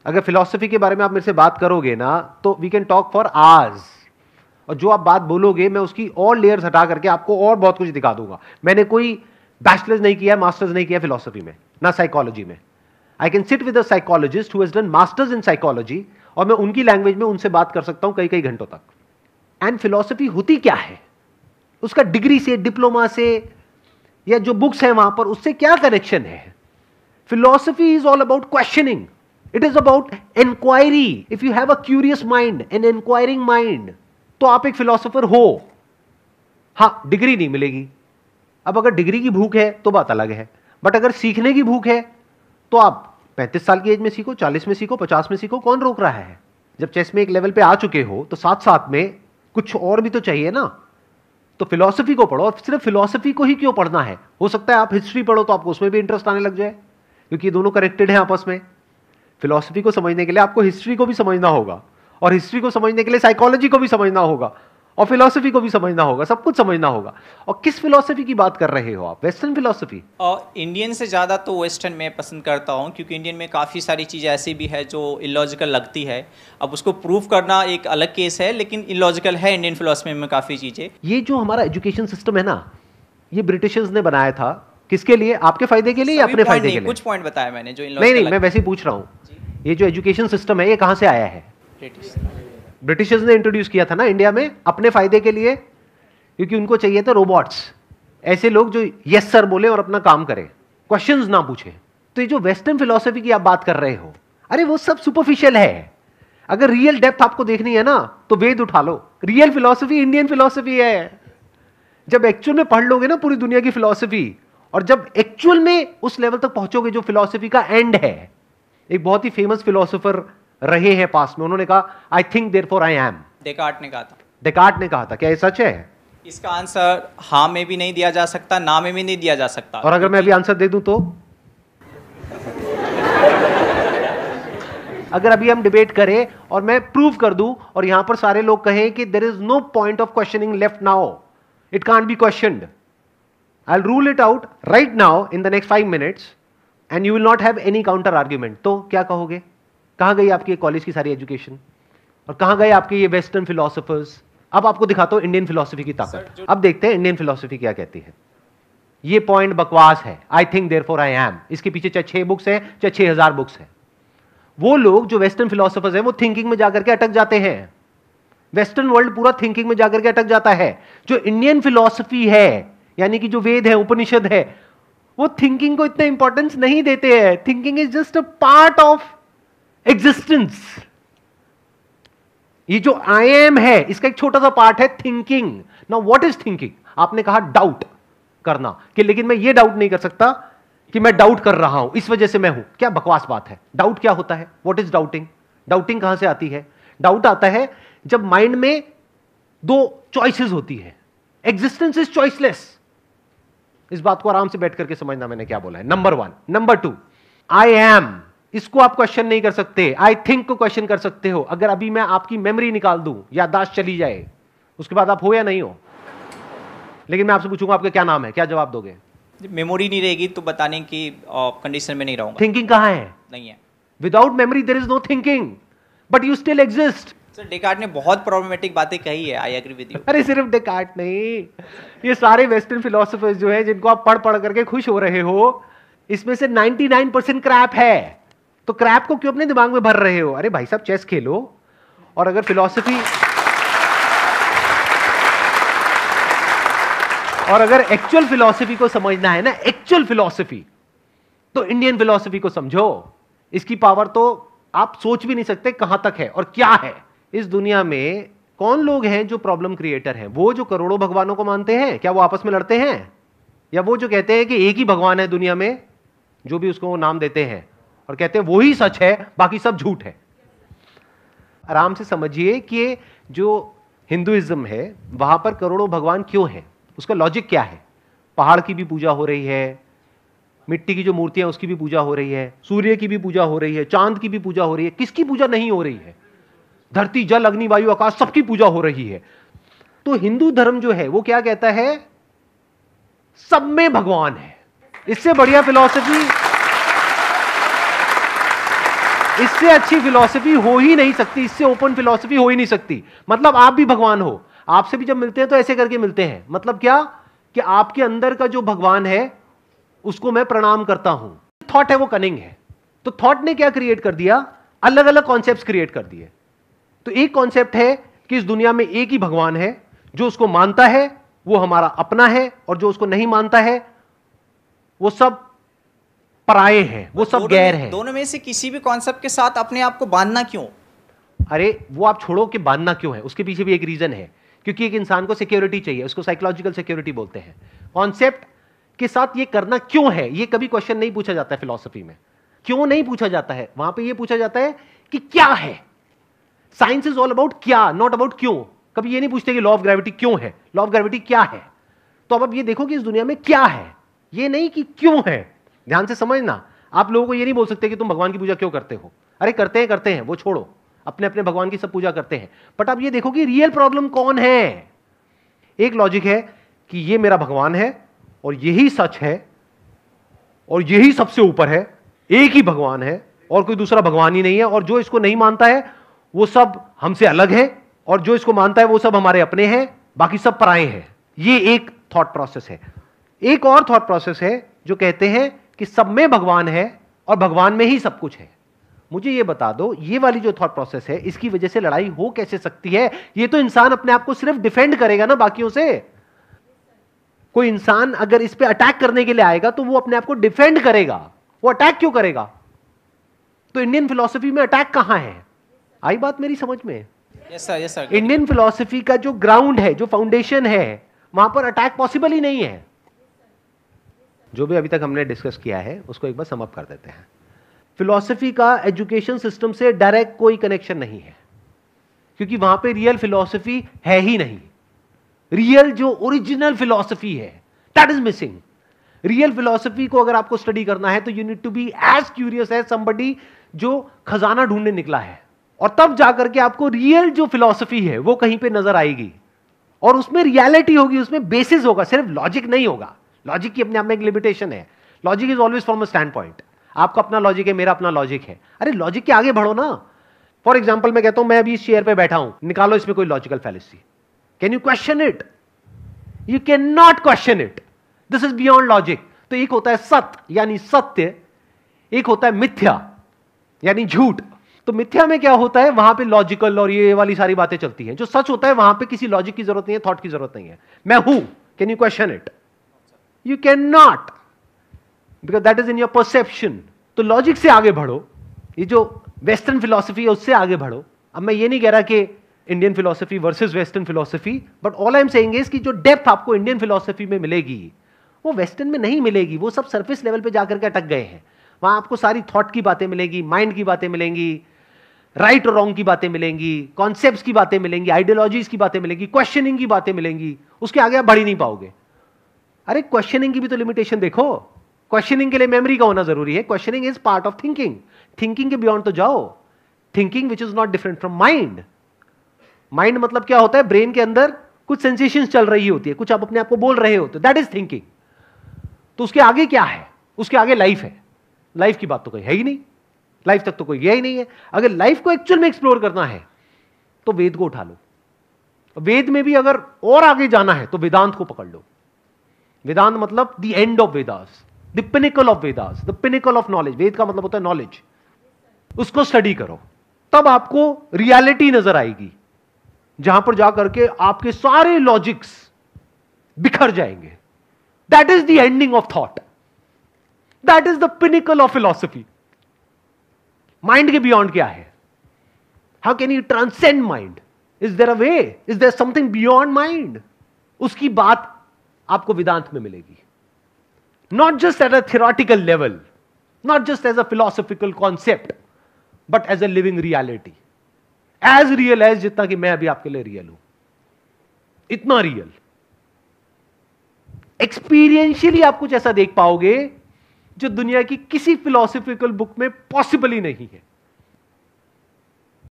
अगर फिलॉसफी के बारे में आप मेरे से बात करोगे ना तो we can talk for hours, और जो आप बात बोलोगे मैं उसकी और लेयर्स हटा करके आपको और बहुत कुछ दिखा दूंगा। मैंने कोई बैचलर्स नहीं किया, मास्टर्स नहीं किया फिलॉसफी में, ना साइकोलॉजी में। I can sit with a psychologist who has done masters in psychology, और मैं उनकी लैंग्वेज में उनसे बात कर सकता हूं कई कई घंटों तक। एंड फिलॉसफी होती क्या है, उसका डिग्री से, डिप्लोमा से, या जो बुक्स है वहां पर, उससे क्या कनेक्शन है? Philosophy is all about questioning, it is about inquiry. If you have a curious mind, an inquiring mind, तो आप एक फिलॉसफर हो। हां, डिग्री नहीं मिलेगी। अब अगर डिग्री की भूख है तो बात अलग है, बट अगर सीखने की भूख है तो आप 35 साल की एज में सीखो, 40 में सीखो, 50 में सीखो, कौन रोक रहा है? जब चेस में एक लेवल पे आ चुके हो तो साथ साथ में कुछ और भी तो चाहिए ना। तो फिलॉसफी को पढ़ो, और सिर्फ फिलॉसफी को ही क्यों पढ़ना है? हो सकता है आप हिस्ट्री पढ़ो तो आपको उसमें भी इंटरेस्ट आने लग जाए, क्योंकि ये दोनों कनेक्टेड हैं आपस में। फिलॉसफी को समझने के लिए आपको हिस्ट्री को भी समझना होगा, और हिस्ट्री को समझने के लिए साइकोलॉजी को भी समझना होगा, और फिलॉसफी को भी समझना होगा, सब कुछ समझना होगा। और किस फिलॉसफी की बात कर रहे हो आप? Western philosophy? और इंडियन से ज़्यादा तो वेस्टर्न में पसंद करता हूँ, क्योंकि इंडियन में काफ़ी सारी चीज़ें ऐसी भी है जो इलॉजिकल लगती है। अब उसको प्रूव करना एक अलग केस है, लेकिन इलॉजिकल है इंडियन फिलॉसफी में काफ़ी चीज़ें। ये जो हमारा एजुकेशन सिस्टम है ना, ये ब्रिटिशर्स ने बनाया था। किसके लिए? आपके फायदे के लिए या अपने फायदे के लिए? कुछ पॉइंट बताया मैंने जो नहीं, मैं वैसे ही पूछ रहा हूँ। ये जो एजुकेशन सिस्टम है ये कहां से आया है? ब्रिटिशर्स ने इंट्रोड्यूस किया था ना इंडिया में, अपने फायदे के लिए, क्योंकि उनको चाहिए थे रोबोट्स, ऐसे लोग जो यस सर बोले और अपना काम करें, क्वेश्चंस ना पूछे। तो ये जो वेस्टर्न फिलॉसफी की आप बात कर रहे हो, अरे वो सब सुपरफिशियल है। अगर रियल डेप्थ आपको देखनी है ना तो वेद उठा लो। रियल फिलॉसफी इंडियन फिलॉसफी है। जब एक्चुअल में पढ़ लोगे ना पूरी दुनिया की फिलॉसफी, और जब एक्चुअल में उस लेवल तक पहुंचोगे जो फिलॉसफी का एंड है। एक बहुत ही फेमस फिलॉसफर रहे हैं पास्ट में, उन्होंने कहा I think therefore I am. Descartes ने कहा था। डेकार्ट ने कहा था, क्या ये सच है? इसका आंसर हाँ में भी नहीं दिया जा सकता, ना में भी नहीं दिया जा सकता। और अगर मैं अभी आंसर दे दूं तो? अगर अभी हम डिबेट करें और मैं प्रूव कर दूं और यहां पर सारे लोग कहें कि there is no point of questioning left now, it can't be questioned, I will rule it out right now in the next 5 minutes and you will not have any counter argument, तो क्या कहोगे? कहां गई आपकी college की सारी education, और कहां गए आपके ये वेस्टर्न फिलोसोफर्स? अब आपको दिखाता हूं इंडियन फिलॉसफी की ताकत। अब देखते हैं इंडियन फिलॉसफी क्या कहती है। ये पॉइंट बकवास है, I think therefore I am. इसके पीछे चाहे 6 बुक्स है चाहे 6000 बुक्स है। वो लोग जो वेस्टर्न फिलोसोफर्स हैं वो थिंकिंग में जाकर के अटक जाते हैं। वेस्टर्न वर्ल्ड पूरा थिंकिंग में जाकर के अटक जाता है। जो इंडियन फिलॉसफी है, यानी कि जो वेद है, उपनिषद है, वो थिंकिंग को इतना इंपॉर्टेंस नहीं देते हैं। Thinking is just a part of existence. ये जो आई एम है इसका एक छोटा सा पार्ट है thinking. Now what is thinking? आपने कहा डाउट करना, कि लेकिन मैं ये डाउट नहीं कर सकता कि मैं डाउट कर रहा हूं इस वजह से मैं हूं। क्या बकवास बात है। डाउट क्या होता है? What is doubting? डाउटिंग कहां से आती है? डाउट आता है जब माइंड में 2 चॉइसेस होती है। Existence is choiceless. इस बात को आराम से बैठ करके समझना मैंने क्या बोला है। नंबर 1। नंबर 2, आई एम, इसको आप क्वेश्चन नहीं कर सकते। आई थिंक को क्वेश्चन कर सकते हो। अगर अभी मैं आपकी मेमोरी निकाल दूं, याददाश्त चली जाए, उसके बाद आप हो या नहीं हो। लेकिन मैं आपसे पूछूंगा आपका क्या नाम है, क्या जवाब दोगे? मेमोरी नहीं रहेगी तो बताने की कंडीशन में नहीं रहूंगा। थिंकिंग कहां है? नहीं है। Without memory there is no thinking, but you still exist. Sir Descartes ने बहुत प्रॉब्लमेटिक बातें कही है, आई एग्री विद यू। अरे सिर्फ डेकार्ट नहीं, ये सारे वेस्टर्न फिलोसोफर्स जो है जिनको आप पढ़ पढ़ करके खुश हो रहे हो, इसमें से 99% क्रैप है। तो क्रैप को क्यों अपने दिमाग में भर रहे हो? अरे भाई साहब चेस खेलो। और अगर फिलॉसफी और अगर एक्चुअल फिलॉसफी को समझना है ना, एक्चुअल फिलॉसफी, तो इंडियन फिलॉसफी को समझो। इसकी पावर तो आप सोच भी नहीं सकते कहां तक है और क्या है। इस दुनिया में कौन लोग हैं जो प्रॉब्लम क्रिएटर हैं? वो जो करोड़ों भगवानों को मानते हैं, क्या वो आपस में लड़ते हैं? या वो जो कहते हैं कि एक ही भगवान है दुनिया में, जो भी उसको नाम देते हैं, और कहते हैं वो ही सच है, बाकी सब झूठ है। आराम से समझिए कि जो हिंदुइज्म है वहां पर करोड़ों भगवान क्यों हैं, उसका लॉजिक क्या है। पहाड़ की भी पूजा हो रही है, मिट्टी की जो मूर्तियां उसकी भी पूजा हो रही है, सूर्य की भी पूजा हो रही है, चांद की भी पूजा हो रही है। किसकी पूजा नहीं हो रही है? धरती, जल, अग्नि, वायु, आकाश, सबकी पूजा हो रही है। तो हिंदू धर्म जो है वो क्या कहता है? सब में भगवान है। इससे बढ़िया फिलॉसफी इससे अच्छी फिलॉसफी हो ही नहीं सकती, इससे ओपन फिलॉसफी हो ही नहीं सकती। मतलब आप भी भगवान हो, आपसे भी जब मिलते हैं तो ऐसे करके मिलते हैं। मतलब क्या कि आपके अंदर का जो भगवान है उसको मैं प्रणाम करता हूं। थॉट है वो कनिंग है। तो थॉट ने क्या क्रिएट कर दिया, अलग अलग कॉन्सेप्ट्स क्रिएट कर दिए। तो एक कॉन्सेप्ट है कि इस दुनिया में एक ही भगवान है, जो उसको मानता है वो हमारा अपना है, और जो उसको नहीं मानता है वो सब पराये हैं, वो सब गैर हैं। दोनों में से किसी भी कॉन्सेप्ट के साथ अपने आप को बांधना क्यों? अरे वो आप छोड़ो कि बांधना क्यों है, उसके पीछे भी एक रीजन है। क्योंकि एक इंसान को सिक्योरिटी चाहिए, उसको साइकोलॉजिकल सिक्योरिटी बोलते हैं। कॉन्सेप्ट के साथ ये करना क्यों है, ये कभी क्वेश्चन नहीं पूछा जाता है फिलॉसफी में। क्यों नहीं पूछा जाता है, वहां पे ये पूछा जाता है कि क्या है। साइंस इज ऑल अबाउट क्या, नॉट अबाउट क्यों। कभी ये नहीं पूछते कि लॉ ऑफ ग्रेविटी क्यों है, लॉ ऑफ ग्रेविटी क्या है। तो अब ये देखो कि इस दुनिया में क्या है, ये नहीं कि क्यों है। ध्यान से समझना, आप लोगों को ये नहीं बोल सकते कि तुम भगवान की पूजा क्यों करते हो। अरे करते हैं, वो छोड़ो, अपने अपने भगवान की सब पूजा करते हैं। बट अब ये देखो कि रियल प्रॉब्लम कौन है। एक लॉजिक है कि ये मेरा भगवान है और यही सच है और यही सबसे ऊपर है, एक ही भगवान है और कोई दूसरा भगवान ही नहीं है, और जो इसको नहीं मानता है वो सब हमसे अलग है, और जो इसको मानता है वो सब हमारे अपने हैं, बाकी सब पराये हैं। ये एक थॉट प्रोसेस है। एक और थॉट प्रोसेस है जो कहते हैं कि सब में भगवान है और भगवान में ही सब कुछ है। मुझे ये बता दो, ये वाली जो थॉट प्रोसेस है, इसकी वजह से लड़ाई हो कैसे सकती है। ये तो इंसान अपने आप को सिर्फ डिफेंड करेगा ना बाकियों से। कोई इंसान अगर इस पे अटैक करने के लिए आएगा तो वो अपने आप को डिफेंड करेगा, वो अटैक क्यों करेगा। तो इंडियन फिलॉसफी में अटैक कहां है, आई बात मेरी समझ में? Yes sir. इंडियन फिलॉसफी का जो ग्राउंड है, जो फाउंडेशन है, वहां पर अटैक पॉसिबल ही नहीं है। जो भी अभी तक हमने डिस्कस किया है उसको एक बार सम अप कर देते हैं। फिलॉसफी का एजुकेशन सिस्टम से डायरेक्ट कोई कनेक्शन नहीं है, क्योंकि वहां पे रियल फिलॉसफी है ही नहीं। रियल जो ओरिजिनल फिलॉसफी है that is missing. Real philosophy को अगर आपको स्टडी करना है तो you need to be as curious as somebody जो खजाना ढूंढने निकला है, और तब जाकर के आपको रियल जो फिलॉसफी है वो कहीं पे नजर आएगी, और उसमें रियलिटी होगी, उसमें बेसिस होगा, सिर्फ लॉजिक नहीं होगा। लॉजिक की अपने आप में एक लिमिटेशन है। Logic is always from a stand point. आपका अपना लॉजिक है, मेरा अपना लॉजिक है। अरे लॉजिक के आगे बढ़ो ना। फॉर एग्जाम्पल मैं कहता हूं मैं अभी इस चेयर पे बैठा हूं, निकालो इसमें कोई logical fallacy, can you question it? You can not question it, this is beyond logic. तो एक होता है सत्य यानी सत्य, एक होता है मिथ्या यानी झूठ। तो मिथ्या में क्या होता है, वहां पे लॉजिकल और ये वाली सारी बातें चलती हैं। जो सच होता है वहां पे किसी लॉजिक की जरूरत नहीं है, थॉट की जरूरत नहीं है। मैं हूं, can you question it? You can not, because that is in your perception. तो लॉजिक से आगे बढ़ो, ये जो वेस्टर्न फिलॉसफी है उससे आगे बढ़ो। अब मैं ये नहीं कह रहा कि Indian philosophy versus western philosophy, but all I am saying is कि जो डेप्थ आपको इंडियन फिलॉसफी में मिलेगी वो वेस्टर्न में नहीं मिलेगी। वो सब सरफेस लेवल पे जाकर के अटक गए हैं। वहां आपको सारी थॉट की बातें मिलेंगी, माइंड की बातें मिलेंगी, राइट और रॉन्ग की बातें मिलेंगी, कॉन्सेप्ट्स की बातें मिलेंगी, आइडियोलॉजीज की बातें मिलेंगी, क्वेश्चनिंग की बातें मिलेंगी। उसके आगे आप बढ़ ही नहीं पाओगे। अरे क्वेश्चनिंग की भी तो लिमिटेशन देखो। क्वेश्चनिंग के लिए मेमोरी का होना जरूरी है। Questioning is part of thinking. Thinking के बियॉन्ड तो जाओ। Thinking which is not different from mind. Mind मतलब क्या होता है, ब्रेन के अंदर कुछ सेंसेशंस चल रही होती है, कुछ आप अपने आप को बोल रहे होते, दैट इज थिंकिंग। तो उसके आगे क्या है? उसके आगे लाइफ है। लाइफ की बात तो कोई है ही नहीं, लाइफ तक तो कोई गया ही नहीं है। अगर लाइफ को एक्चुअल में एक्सप्लोर करना है तो वेद को उठा लो। वेद में भी अगर और आगे जाना है तो वेदांत को पकड़ लो। वेदांत मतलब the end of Vedas, the pinnacle of Vedas, the pinnacle of knowledge. Veda का मतलब होता है नॉलेज। उसको स्टडी करो, तब आपको रियलिटी नजर आएगी, जहां पर जाकर के आपके सारे लॉजिक्स बिखर जाएंगे। That is the ending of thought, that is the pinnacle of philosophy. Mind के बियॉन्ड क्या है? How can you transcend mind? Is there a way? Is there something beyond mind? उसकी बात आपको वेदांत में मिलेगी। Not just at a theoretical level, not just as a philosophical concept, but as a living reality. As real as जितना कि मैं अभी आपके लिए रियल हूं, इतना रियल। एक्सपीरियंशियली आप कुछ ऐसा देख पाओगे जो दुनिया की किसी फिलोसॉफिकल बुक में पॉसिबल ही नहीं है।